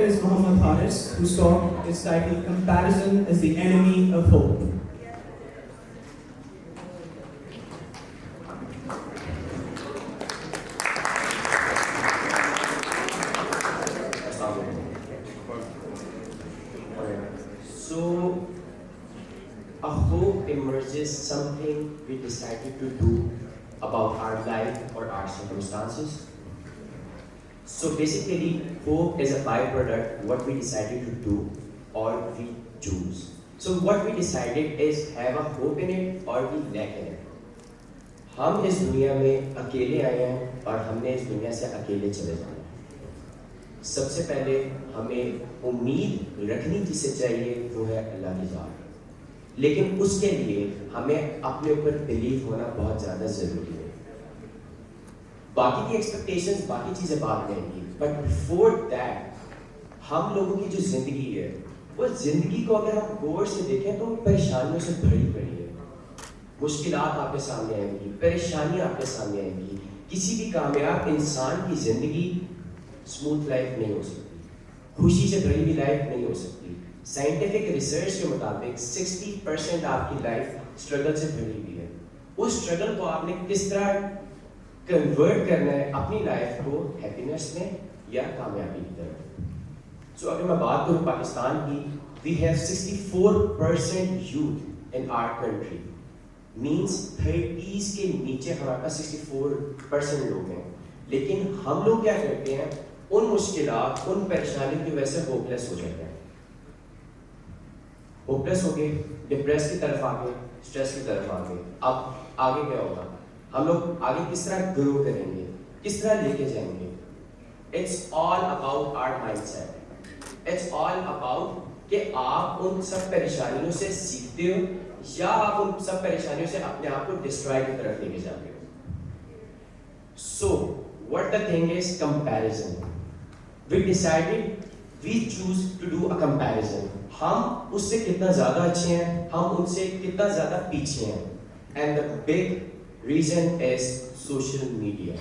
Is Muhammad Haris, whose talk is titled Comparison is the Enemy of Hope. So, a hope emerges something we decided to do about our life or our circumstances. So basically, hope is a byproduct what we decided to do or we choose. So what we decided is have a hope in it or we lack in it. हम इस दुनिया में अकेले आए हैं और हमने इस दुनिया से अकेले चले जाना है। सबसे पहले हमें उम्मीद रखनी जिसे चाहिए वो है अल्लाह की जात। लेकिन उसके लिए हमें अपने ऊपर बिलीव होना बहुत ज़्यादा ज़रूरी है। बाकी की एक्सपेक्टेशंस बाकी चीज़ें बात करेंगी, बट बिफोर दैट हम लोगों की जो ज़िंदगी है वो ज़िंदगी को अगर हम गौर से देखें तो परेशानियों से भरी पड़ी है। मुश्किलात आपके सामने आएंगी, परेशानियां आपके सामने आएंगी। किसी भी कामयाब इंसान की ज़िंदगी स्मूथ लाइफ नहीं हो सकती, खुशी से भरी हुई लाइफ नहीं हो सकती। साइंटिफिक रिसर्च के मुताबिक 60% आपकी लाइफ स्ट्रगल से भरी हुई है। उस स्ट्रगल को आपने किस तरह कन्वर्ट करना है अपनी लाइफ को हैप्पीनेस में या कामयाबी की तरफ। सो अगर मैं बात करूँ पाकिस्तान की, we have 64% youth in our country, means 30s के नीचे हमारे पास 64% लोग हैं। लेकिन हम लोग क्या करते हैं, उन मुश्किलात उन परेशानियों की वजह से होपलेस हो जाते हैं। होपलेस हो गए, डिप्रेस की तरफ आ गए, स्ट्रेस की तरफ आ गए। अब आगे क्या होगा, हम लोग आगे किस तरह ग्रो करेंगे, किस तरह लेके जाएंगे। It's all about our mindset. It's all about कि आप उन सब परेशानियों से सीखते हो या आप उन सब परेशानियों से अपने आप को डिस्ट्रॉय की तरफ लेके जाते हो। So what the thing is comparison. We decided we choose to do a comparison. हम उससे कितना ज्यादा अच्छे हैं, हम उनसे कितना ज्यादा पीछे हैं। And the big reason is social media.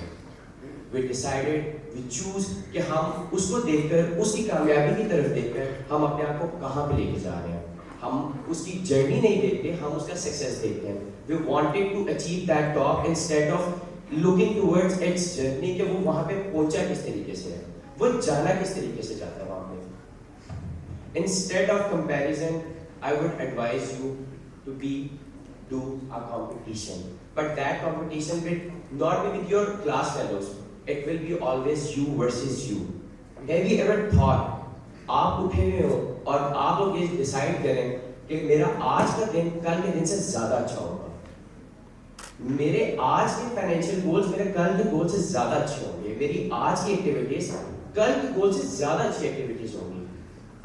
We decided we choose कि हम उसको देखकर, उसकी कामयाबी की तरफ देखकर हम अपने आप को कहाँ पे लेके जा रहे हैं। हम उसकी जर्नी नहीं देखते, हम उसका सक्सेस देखते हैं। We wanted to achieve that top instead of looking towards its journey कि वो वहाँ पे पहुंचा किस तरीके से है, वो जाना किस तरीके से जाता है वहाँ पे। Instead of comparison I would advise you to be do a competition, but that competition will not be with your class fellows. It will be always you versus you. Have you ever thought, आप उठे हुए हो और आप लोग ये decide करें कि मेरा आज का दिन कल के दिन से ज्यादा अच्छा होगा, मेरे आज के फाइनेंशियल गोल्स मेरे कल के गोल से ज्यादा अच्छे होंगे, मेरी आज की एक्टिविटीज कल के गोल से ज्यादा अच्छी एक्टिविटीज होंगी।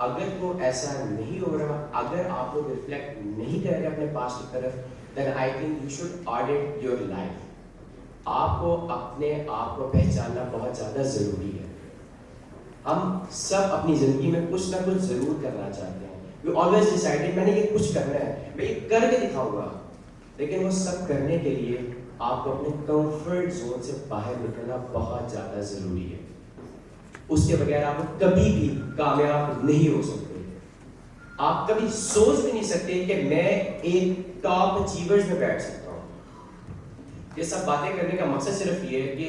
अगर तो ऐसा नहीं हो रहा, अगर आप लोग रिफ्लेक्ट नहीं कर रहे अपने पास्ट की तरफ, then I think you should audit your life. आपको अपने आप को पहचानना बहुत ज़्यादा ज़रूरी है। हम सब अपनी ज़िंदगी में कुछ ना कुछ ज़रूर करना चाहते हैं। We always decided मैंने ये कुछ करना है, मैं ये करके दिखाऊंगा। लेकिन वो सब करने के लिए आपको अपने कंफर्ट जोन से बाहर निकलना बहुत ज़्यादा ज़रूरी है। उसके बगैर आप कभी भी कामयाब नहीं हो सकते। आप कभी सोच भी नहीं सकते कि मैं एक टॉप अचीवर्स में बैठ सकता हूँ। ये सब बातें करने का मकसद सिर्फ ये है कि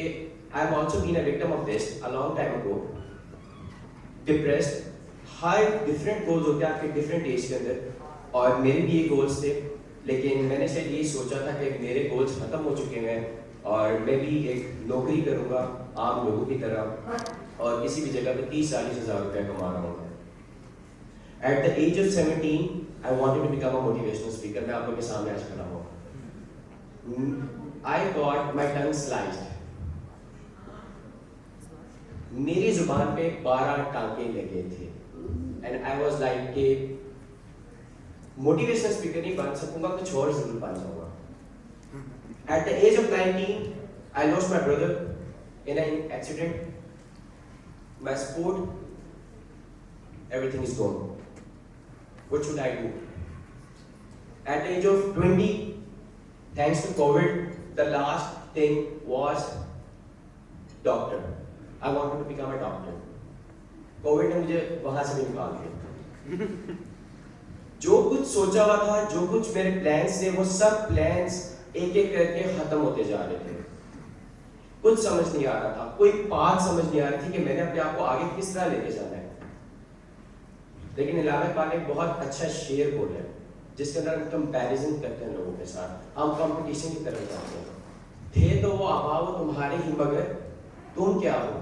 I am also been a victim of this a long time ago. Depressed, हर डिफरेंट गोल्स होते हैं आपके डिफरेंट एज के अंदर, और मेरे भी ये गोल्स थे। लेकिन मैंने शायद यही सोचा था कि मेरे गोल्स खत्म हो चुके हैं और मैं भी एक नौकरी करूँगा आम लोगों की तरह और किसी भी जगह पे 30-40 हज़ार रुपये कमा रहा हूँ। At the age of 17, I wanted to become a motivational speaker. मैं आप लोगों के सामने आज खड़ा हूँ। I got my tongue sliced. मेरी जुबान पे 12 टांके लगे थे। And I was like कि motivational speaker नहीं बन सकूँगा, कुछ और जरूर बन जाऊँगा। At the age of 19, I lost my brother in an accident. My sport, everything is gone. What should I do? At the age of 20, thanks to COVID, the last thing was doctor. I wanted to become a doctor. Covid ने मुझे वहां से भी निकाल दिया। जो कुछ सोचा हुआ था, जो कुछ मेरे प्लान्स थे, वो सब प्लान्स एक एक करके खत्म होते जा रहे थे। कुछ समझ नहीं आ रहा था, कोई बात समझ नहीं आ रही थी कि मैंने अपने आप को आगे किस तरह लेके जाना है। लेकिन इलामा इकबाल ने एक बहुत अच्छा शेर बोला है जिसके अंदर हम कंपैरिजन करते हैं लोगों के साथ, हम कंपटीशन की तरफ जाते हैं। थे तो वो अभाव तुम्हारे ही मगर तुम क्या हो,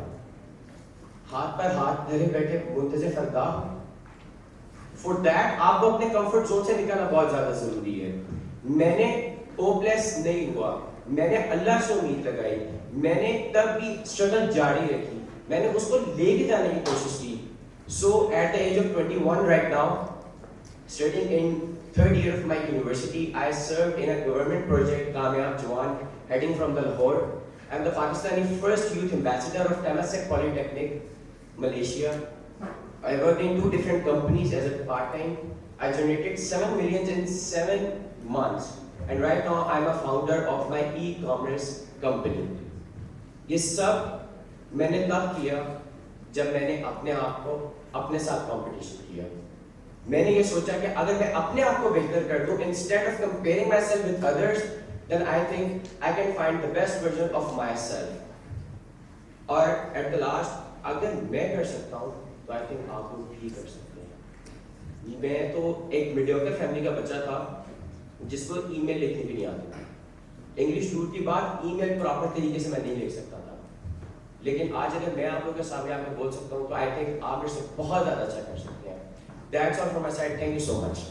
हाथ पर हाथ धरे बैठे मुंतज़िर फरदा। फॉर दैट आपको अपने कंफर्ट जोन से निकलना बहुत ज्यादा जरूरी है। मैंने होपलेस नहीं हुआ, मैंने अल्लाह से उम्मीद लगाई, मैंने तब भी स्ट्रगल जारी रखी, मैंने उसको लेके जाने की कोशिश की। So at the age of 21 right now, studying in third year of my university, I served in a government project, Kamyab Jawan, heading from the Lahore. I'm the Pakistani first youth ambassador of Temasek Polytechnic, Malaysia. I worked in 2 different companies as a part-time. I generated 7 million in 7 months. And right now, I'm a founder of my e-commerce company. ये सब मैंने तब किया जब मैंने अपने आप को अपने साथ कंपटीशन किया। मैंने ये सोचा कि अगर मैं अपने आप को बेहतर कर दूं, instead of comparing myself with others, then I think I can find the best version of myself. और at the last, अगर मैं कर सकता हूँ, तो I think आप लोग भी कर सकते हैं। मैं तो एक मीडियोकर फैमिली का बच्चा था, जिसको ईमेल लिखनी भी नहीं आती थी। इंग्लिश दूर की बात, ईमेल प्रॉपर तरीके से मैं नहीं लिख सकता था। लेकिन आज अगर मैं आप लोगों के सामने आकर बोल सकता हूँ, तो आई थिंक आप मेरे से बहुत ज़्यादा अच्छा कर सकते हैं। That's all from my side. Thank you so much.